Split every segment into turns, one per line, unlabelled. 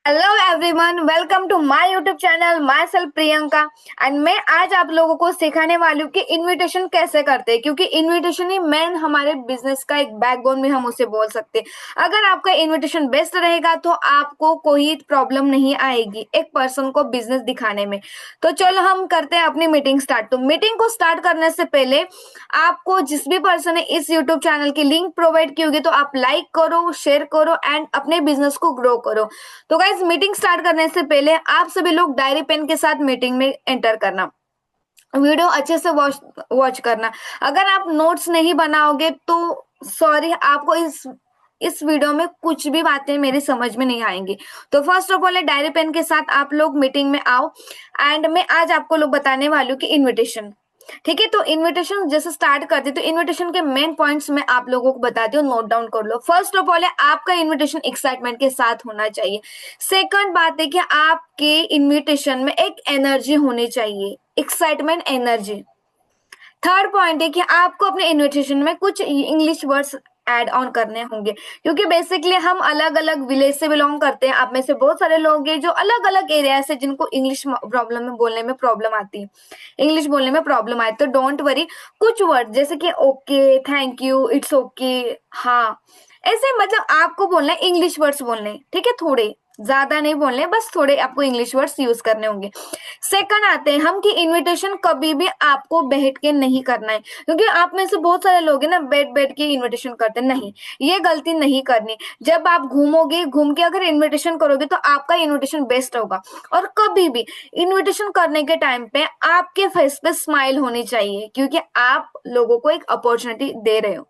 Hello everyone, welcome to my YouTube channel myself Priyanka. And मैं आज आप लोगों को सिखाने वाली हूँ कि इनविटेशन कैसे करते हैं, क्योंकि इनविटेशन ही मेन हमारे बिजनेस का एक बैकबोन भी हम उसे बोल सकते हैं। अगर आपका इनविटेशन बेस्ट रहेगा तो आपको कोई प्रॉब्लम नहीं आएगी एक पर्सन को बिजनेस दिखाने में। तो चलो हम करते हैं अपनी मीटिंग स्टार्ट। तो मीटिंग को स्टार्ट करने से पहले आपको जिस भी पर्सन ने इस यूट्यूब चैनल की लिंक प्रोवाइड की होगी तो आप लाइक करो, शेयर करो एंड अपने बिजनेस को ग्रो करो। तो गाइज, मीटिंग स्टार्ट करने से पहले आप सभी लोग डायरी पेन के साथ मीटिंग में एंटर करना। वीडियो अच्छे से वॉच वॉच करना। अगर आप नोट्स नहीं बनाओगे तो सॉरी, आपको इस वीडियो में कुछ भी बातें मेरी समझ में नहीं आएंगी। तो first of all diary pen के साथ आप लोग मीटिंग में आओ। एंड मैं आज आपको लोग बताने वाली हूँ कि इनविटेशन, ठीक है। तो इनविटेशन जैसे स्टार्ट करते तो इनविटेशन के मेन पॉइंट्स मैं आप लोगों को बताती हूँ, नोट डाउन कर लो। फर्स्ट ऑफ ऑल है आपका इनविटेशन एक्साइटमेंट के साथ होना चाहिए। सेकंड बात है कि आपके इनविटेशन में एक एनर्जी होनी चाहिए, एक्साइटमेंट एनर्जी। थर्ड पॉइंट है कि आपको अपने इनविटेशन में कुछ इंग्लिश वर्ड्स ऐड ऑन करने होंगे, क्योंकि बेसिकली हम अलग अलग विलेज से बिलोंग करते हैं। आप में से बहुत सारे लोग हैं जो अलग अलग एरिया से जिनको इंग्लिश प्रॉब्लम में बोलने में प्रॉब्लम आती है, इंग्लिश बोलने में प्रॉब्लम आती है। तो डोंट वरी, कुछ वर्ड जैसे कि okay, thank you, it's okay, हाँ, ऐसे मतलब आपको बोलना है, इंग्लिश वर्ड्स बोलने हैं, ठीक है। थोड़े ज्यादा नहीं बोलने, बस थोड़े आपको इंग्लिश वर्ड्स यूज करने होंगे। सेकंड आते हैं हम कि इनविटेशन कभी भी आपको बैठ के नहीं करना है, क्योंकि आप में से बहुत सारे लोग हैं ना बैठ बैठ के इनविटेशन करते हैं। नहीं, ये गलती नहीं करनी। जब आप घूमोगे, घूम के अगर इनविटेशन करोगे तो आपका इनविटेशन बेस्ट होगा। और कभी भी इनविटेशन करने के टाइम पे आपके फेस पे स्माइल होनी चाहिए, क्योंकि आप लोगों को एक अपॉर्चुनिटी दे रहे हो,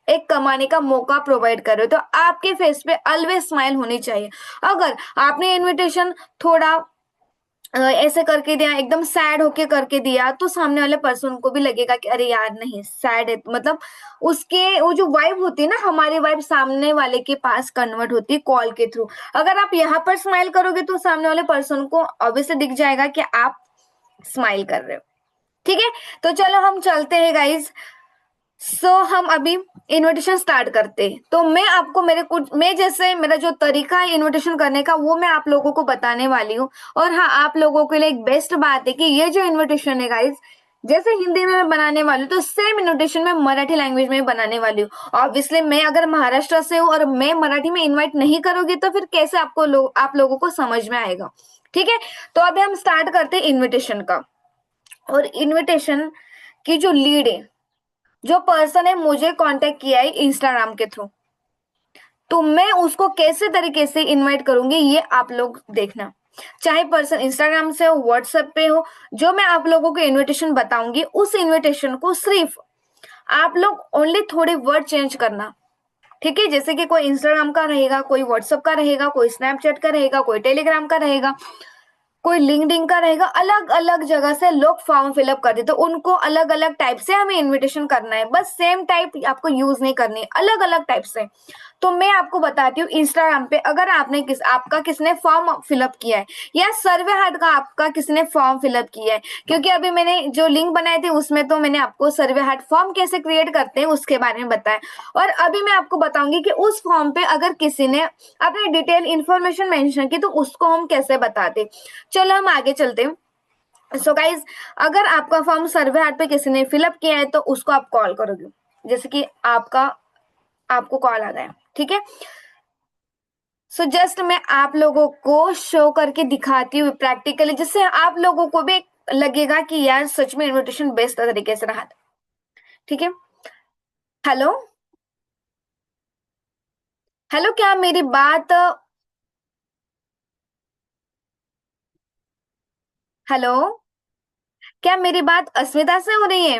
एक कमाने का मौका प्रोवाइड कर रहे हो। तो आपके फेस पे ऑलवेज स्माइल होनी चाहिए। अगर आपने इनविटेशन थोड़ा ऐसे करके दिया, एकदम सैड होके करके दिया, तो सामने वाले पर्सन को भी लगेगा कि अरे यार नहीं, सैड है, मतलब उसके वो जो वाइब होती है ना, हमारी वाइब सामने वाले के पास कन्वर्ट होती है कॉल के थ्रू। अगर आप यहाँ पर स्माइल करोगे तो सामने वाले पर्सन को ऑब्वियसली दिख जाएगा कि आप स्माइल कर रहे हो, ठीक है। तो चलो हम चलते हैं गाइज। हम अभी इनविटेशन स्टार्ट करते हैं। तो मैं आपको मैं जैसे मेरा जो तरीका है इनविटेशन करने का वो मैं आप लोगों को बताने वाली हूँ। और हाँ, आप लोगों के लिए एक बेस्ट बात है कि ये जो इनविटेशन है गाइज, जैसे हिंदी में मैं बनाने वाली हूँ तो सेम इनविटेशन में मराठी लैंग्वेज में बनाने वाली हूँ। ऑब्वियसली मैं अगर महाराष्ट्र से हूँ और मैं मराठी में इन्वाइट नहीं करोगी तो फिर कैसे आप लोगों को समझ में आएगा, ठीक है। तो अभी हम स्टार्ट करते हैं इन्विटेशन का। और इन्विटेशन की जो लीड है, जो पर्सन है मुझे कांटेक्ट किया है इंस्टाग्राम के थ्रू, तो मैं उसको कैसे तरीके से इनवाइट करूंगी ये आप लोग देखना। चाहे पर्सन इंस्टाग्राम से हो, व्हाट्सएप पे हो, जो मैं आप लोगों को इनविटेशन बताऊंगी उस इनविटेशन को सिर्फ आप लोग ओनली थोड़े वर्ड चेंज करना, ठीक है। जैसे कि कोई इंस्टाग्राम का रहेगा, कोई व्हाट्सएप का रहेगा, कोई स्नैपचैट का रहेगा, कोई टेलीग्राम का रहेगा, कोई लिंक्डइन का रहेगा। अलग अलग जगह से लोग फॉर्म फिलअप करते, तो उनको अलग अलग टाइप से हमें इनविटेशन करना है। बस सेम टाइप आपको यूज नहीं करनी, अलग अलग टाइप से। तो मैं आपको बताती हूँ, इंस्टाग्राम पे अगर आपका किसने फॉर्म फिलअप किया है या सर्वे हार्ट का आपका किसने फॉर्म फिलअप किया है, क्योंकि अभी मैंने जो लिंक बनाए थे उसमें तो मैंने आपको सर्वे हार्ट फॉर्म कैसे क्रिएट करते हैं उसके बारे में बताया। और अभी मैं आपको बताऊंगी कि उस फॉर्म पे अगर किसी ने अपनी डिटेल इंफॉर्मेशन मेंशन की तो उसको हम कैसे बताते। चलो हम आगे चलते हैं। सो गाइज, अगर आपका फॉर्म सर्वे हार्ट पे किसी ने फिलअप किया है तो उसको आप कॉल करोगे। जैसे कि आपको कॉल आ गया, ठीक है। सो जस्ट मैं आप लोगों को शो करके दिखाती हूँ प्रैक्टिकली, जिससे आप लोगों को भी लगेगा कि यार सच में इन्विटेशन बेस्ट तरीके से रहा था, ठीक है। हेलो, हेलो, क्या मेरी बात, हेलो, क्या मेरी बात अस्मिता से हो रही है?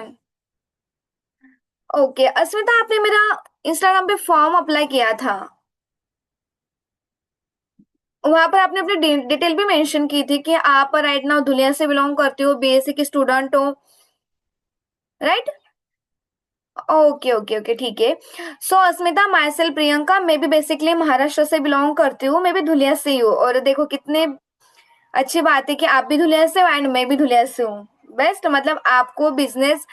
ओके अस्मिता, आपने मेरा इंस्टाग्राम पे फॉर्म अप्लाई किया था, वहां पर आपने अपनी डिटेल भी मेंशन की थी कि आप राइट नाउ धुलिया से बिलोंग करते हो, बीएससी की स्टूडेंट हो, राइट? ओके ओके ओके, ठीक है। सो अस्मिता, माई सेल्फ प्रियंका, मैं भी बेसिकली महाराष्ट्र से बिलोंग करती हूँ, मैं भी धुलिया से ही हूँ। और देखो कितने अच्छी बात है कि आप भी धुलिया से हो एंड मैं भी धुलिया से हूँ। बेस्ट, मतलब आपको बिजनेस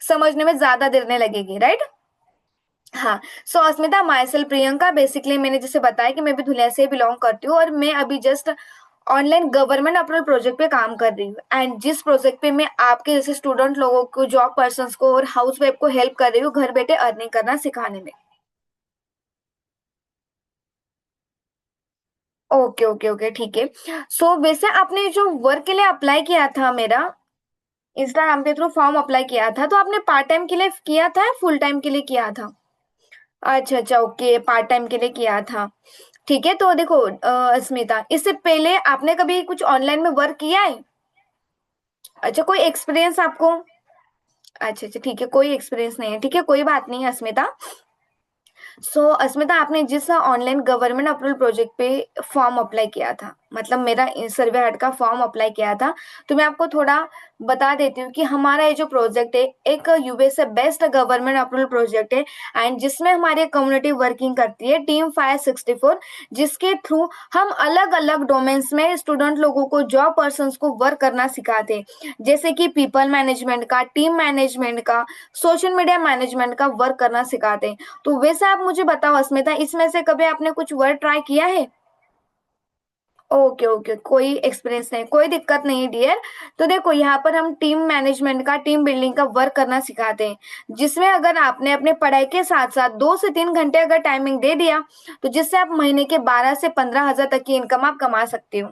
समझने में ज्यादा देर नहीं लगेगी, राइट? हाँ। सो अस्मिता, माई सेल्फ प्रियंका, बेसिकली मैंने जैसे बताया कि मैं भी धुलिया से बिलोंग करती हूँ और मैं अभी just online government approval project पे काम कर रही हूँ, एंड जिस प्रोजेक्ट पे मैं आपके जैसे स्टूडेंट लोगों को, जॉब पर्सन्स को और हाउस वाइफ को हेल्प कर रही हूँ घर बैठे अर्निंग करना सिखाने में। ओके ओके ओके, ठीक है। सो वैसे आपने जो वर्क के लिए अप्लाई किया था मेरा इंस्टाग्राम के थ्रू फॉर्म अप्लाई किया था, तो आपने पार्ट टाइम के लिए किया था या फुल टाइम के लिए किया था? अच्छा अच्छा, ओके, पार्ट टाइम के लिए किया था। ठीक है, तो देखो अस्मिता, इससे पहले आपने कभी कुछ ऑनलाइन में वर्क किया है? अच्छा, कोई एक्सपीरियंस आपको? अच्छा अच्छा, ठीक है, कोई एक्सपीरियंस नहीं है, ठीक है, कोई बात नहीं है अस्मिता। अस्मिता, आपने जिस ऑनलाइन गवर्नमेंट अप्रूवल प्रोजेक्ट पे फॉर्म अप्लाई किया था, मतलब मेरा सर्वे हेड का फॉर्म अप्लाई किया था, तो मैं आपको थोड़ा बता देती हूँ कि हमारा ये जो प्रोजेक्ट है एक USA best government approval project है, एंड जिसमें हमारी कम्युनिटी वर्किंग करती है टीम 564, जिसके थ्रू हम अलग अलग डोमेन्स में स्टूडेंट लोगों को, जॉब पर्सन को वर्क करना सिखाते हैं, जैसे कि पीपल मैनेजमेंट का, टीम मैनेजमेंट का, सोशल मीडिया मैनेजमेंट का वर्क करना सिखाते हैं। तो वैसे आप मुझे बताओ अस्मिता, इसमें से कभी आपने कुछ वर्क ट्राई किया है? ओके ओके, कोई एक्सपीरियंस नहीं, कोई दिक्कत नहीं डियर। तो देखो, यहाँ पर हम टीम मैनेजमेंट का, टीम बिल्डिंग का वर्क करना सिखाते हैं, जिसमें अगर आपने अपने पढ़ाई के साथ साथ 2 से 3 घंटे अगर टाइमिंग दे दिया, तो जिससे आप महीने के 12 से 15 हजार तक की इनकम आप कमा सकते हो।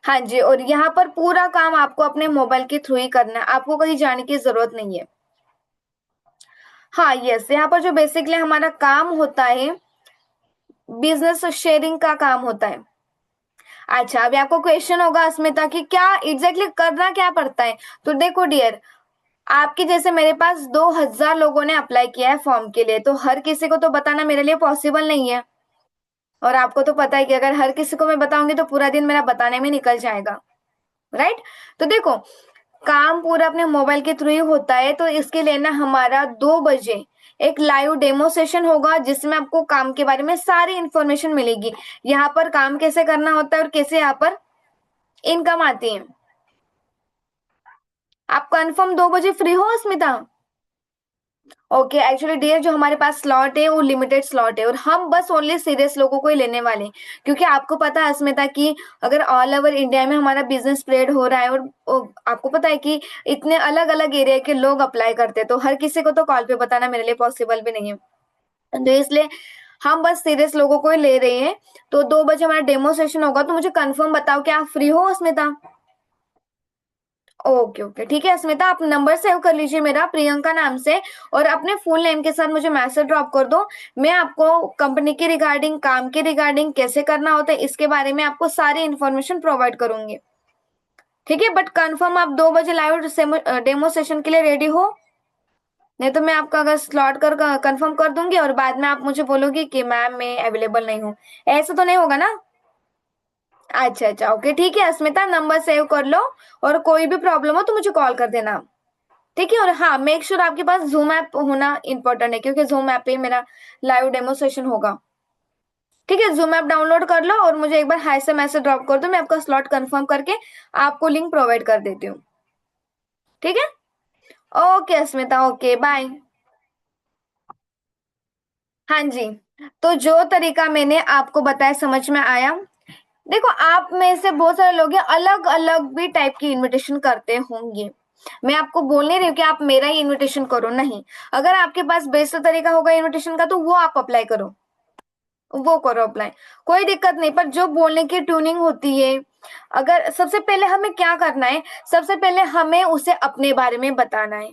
हाँ जी, और यहाँ पर पूरा काम आपको अपने मोबाइल के थ्रू ही करना है, आपको कहीं जाने की जरूरत नहीं है। हाँ यस, यहाँ पर जो बेसिकली हमारा काम होता है, बिजनेस शेयरिंग का काम होता है। अच्छा, अभी आपको क्वेश्चन होगा अस्मिता कि क्या एग्जैक्टली करना क्या पड़ता है। तो देखो डियर, आपके जैसे मेरे पास 2,000 लोगों ने अप्लाई किया है फॉर्म के लिए, तो हर किसी को तो बताना मेरे लिए पॉसिबल नहीं है, और आपको तो पता है कि अगर हर किसी को मैं बताऊंगी तो पूरा दिन मेरा बताने में निकल जाएगा, राइट? तो देखो, काम पूरा अपने मोबाइल के थ्रू ही होता है, तो इसके लिए ना हमारा 2 बजे एक लाइव डेमो सेशन होगा, जिसमें आपको काम के बारे में सारी इंफॉर्मेशन मिलेगी, यहाँ पर काम कैसे करना होता है और कैसे यहाँ पर इनकम आती है। आप कंफर्म 2 बजे फ्री हो अस्मिता? ओके, एक्चुअली डियर, जो हमारे पास स्लॉट है वो लिमिटेड स्लॉट है, और हम बस ओनली सीरियस लोगों को ही लेने वाले हैं, क्योंकि आपको पता है अस्मिता कि अगर ऑल ओवर इंडिया में हमारा बिजनेस स्प्रेड हो रहा है, और आपको पता है कि इतने अलग अलग एरिया के लोग अप्लाई करते हैं, तो हर किसी को तो कॉल पे बताना मेरे लिए पॉसिबल भी नहीं है, तो इसलिए हम बस सीरियस लोगों को ही ले रहे हैं। तो 2 बजे हमारा डेमो सेशन होगा, तो मुझे कंफर्म बताओ कि आप फ्री हो अस्मिता? ओके ओके, ठीक है अस्मिता, आप नंबर सेव कर लीजिए मेरा, प्रियंका नाम से, और अपने फुल नेम के साथ मुझे मैसेज ड्रॉप कर दो। मैं आपको कंपनी के रिगार्डिंग, काम के रिगार्डिंग, कैसे करना होता है इसके बारे में आपको सारी इन्फॉर्मेशन प्रोवाइड करूंगी, ठीक है? बट कंफर्म आप 2 बजे लाइव डेमो सेशन के लिए रेडी हो? नहीं तो मैं आपका अगर स्लॉट कर कंफर्म कर दूंगी और बाद में आप मुझे बोलोगी कि मैम मैं अवेलेबल नहीं हूँ, ऐसा तो नहीं होगा ना? अच्छा अच्छा, ओके, ठीक है अस्मिता, नंबर सेव कर लो, और कोई भी प्रॉब्लम हो तो मुझे कॉल कर देना, ठीक है? और हाँ, मेक श्योर आपके पास जूम ऐप होना इंपॉर्टेंट है, क्योंकि जूम ऐप पे मेरा लाइव डेमो सेशन होगा, ठीक है? जूम ऐप डाउनलोड कर लो और मुझे एक बार हाई से मैसेज ड्रॉप कर दो, मैं आपका स्लॉट कंफर्म करके आपको लिंक प्रोवाइड कर देती हूँ, ठीक है? ओके अस्मिता, ओके, बाय। हाँ जी, तो जो तरीका मैंने आपको बताया समझ में आया? देखो, आप में से बहुत सारे लोग हैं अलग अलग भी टाइप की इनविटेशन करते होंगे, मैं आपको बोल नहीं रही हूँ कि आप मेरा ही इनविटेशन करो, नहीं। अगर आपके पास बेस्ट तरीका होगा इनविटेशन का, तो वो आप अप्लाई करो, वो करो अप्लाई, कोई दिक्कत नहीं। पर जो बोलने की ट्यूनिंग होती है, अगर सबसे पहले हमें क्या करना है, सबसे पहले हमें उसे अपने बारे में बताना है।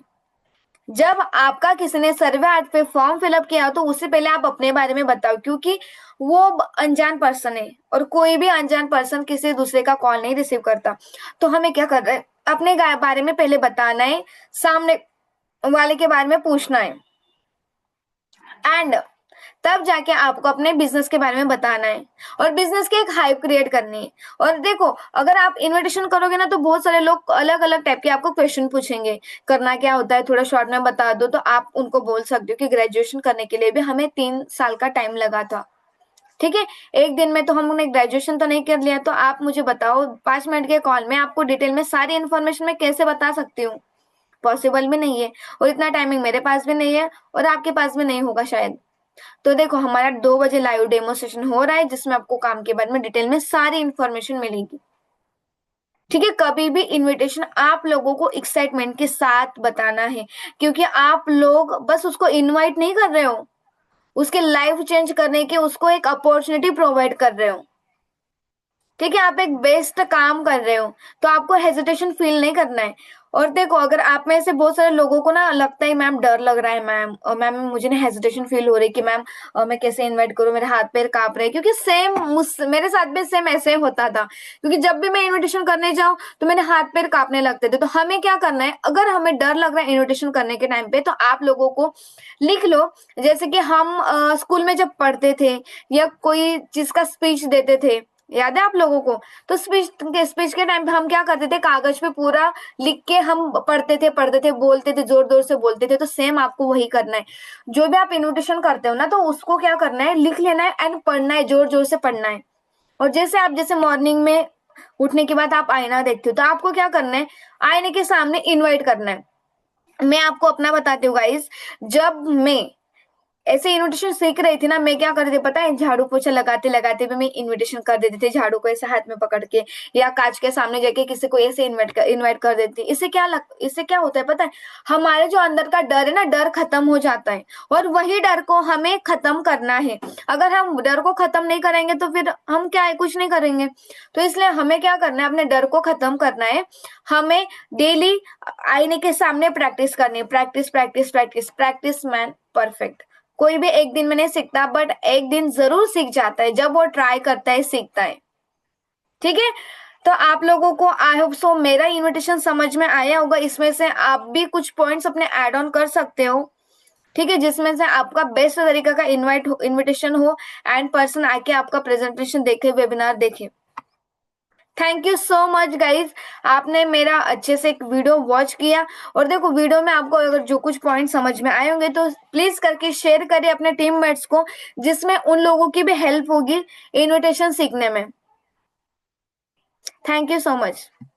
जब आपका किसी ने सर्वे ऐप पे फॉर्म फिलअप किया तो उससे पहले आप अपने बारे में बताओ, क्योंकि वो अनजान पर्सन है, और कोई भी अनजान पर्सन किसी दूसरे का कॉल नहीं रिसीव करता। तो हमें क्या करना है, अपने बारे में पहले बताना है, सामने वाले के बारे में पूछना है, एंड तब जाके आपको अपने बिजनेस के बारे में बताना है, और बिजनेस की एक हाइप क्रिएट करनी है। और देखो, अगर आप इनविटेशन करोगे ना, तो बहुत सारे लोग अलग अलग टाइप के आपको क्वेश्चन पूछेंगे, करना क्या होता है थोड़ा शॉर्ट में बता दो, तो आप उनको बोल सकते हो कि ग्रेजुएशन करने के लिए भी हमें 3 साल का टाइम लगा था, ठीक है? एक दिन में तो हमने ग्रेजुएशन तो नहीं कर लिया, तो आप मुझे बताओ 5 मिनट के कॉल में आपको डिटेल में सारी इन्फॉर्मेशन मैं कैसे बता सकती हूँ, पॉसिबल भी नहीं है, और इतना टाइमिंग मेरे पास भी नहीं है और आपके पास भी नहीं होगा शायद। तो देखो हमारा 2 बजे लाइव डेमो सेशन हो रहा है, जिसमें आपको काम के बारे में डिटेल में सारी इंफॉर्मेशन मिलेगी। ठीक है, कभी भी इनविटेशन आप लोगों को एक्साइटमेंट के साथ बताना है, क्योंकि आप लोग बस उसको इनवाइट नहीं कर रहे हो, उसके लाइफ चेंज करने के उसको एक अपॉर्चुनिटी प्रोवाइड कर रहे हो। ठीक है, आप एक बेस्ट काम कर रहे हो, तो आपको हेजिटेशन फील नहीं करना है। और देखो अगर आप में से बहुत सारे लोगों को ना लगता है मैम डर लग रहा है मैम, और मैम मुझे ना हेजिटेशन फील हो रही है कि मैम मैं कैसे इनवाइट करूं, मेरे हाथ पैर कांप रहे हैं, क्योंकि सेम मेरे साथ भी सेम ऐसे होता था। क्योंकि जब भी मैं इन्विटेशन करने जाऊं तो मेरे हाथ पैर कांपने लगते थे। तो हमें क्या करना है, अगर हमें डर लग रहा है इन्विटेशन करने के टाइम पे, तो आप लोगों को लिख लो। जैसे कि हम स्कूल में जब पढ़ते थे या कोई चीज का स्पीच देते थे, याद है आप लोगों को? तो स्पीच के टाइम पे हम क्या करते थे, कागज पे पूरा लिख के हम पढ़ते थे, बोलते थे, जोर जोर से बोलते थे। तो सेम आपको वही करना है। जो भी आप इन्विटेशन करते हो ना, तो उसको क्या करना है, लिख लेना है एंड पढ़ना है, जोर जोर से पढ़ना है। और जैसे मॉर्निंग में उठने के बाद आप आईना देखते हो, तो आपको क्या करना है, आईने के सामने इनवाइट करना है। मैं आपको अपना बताती हूँ गाइस, जब मैं ऐसे इन्विटेशन सीख रही थी ना, मैं क्या करती थी पता है, झाड़ू पोछा लगाते लगाते भी मैं इन्विटेशन कर देती थी, झाड़ू को ऐसे हाथ में पकड़ के या कांच के सामने जाके किसी को ऐसे इनवाइट कर देती। इससे क्या होता है पता है, हमारे जो अंदर का डर है ना, डर खत्म हो जाता है, और वही डर को हमें खत्म करना है। अगर हम डर को खत्म नहीं करेंगे तो फिर हम क्या है, कुछ नहीं करेंगे। तो इसलिए हमें क्या करना है, अपने डर को खत्म करना है। हमें डेली आईने के सामने प्रैक्टिस करनी है, practice practice practice practice man perfect. कोई भी एक दिन में नहीं सीखता, बट एक दिन जरूर सीख जाता है, जब वो ट्राई करता है, सीखता है। ठीक है, तो आप लोगों को आई होप सो मेरा इनविटेशन समझ में आया होगा। इसमें से आप भी कुछ पॉइंट्स अपने ऐड ऑन कर सकते हो। ठीक है, जिसमें से आपका बेस्ट तरीका का इनविटेशन हो एंड पर्सन आके आपका प्रेजेंटेशन देखे, वेबिनार देखे। Thank you so much guys, आपने मेरा अच्छे से एक वीडियो वॉच किया। और देखो वीडियो में आपको अगर जो कुछ पॉइंट समझ में आए होंगे तो प्लीज करके शेयर करिए अपने टीममेट्स को, जिसमें उन लोगों की भी हेल्प होगी इनविटेशन सीखने में। Thank you so much.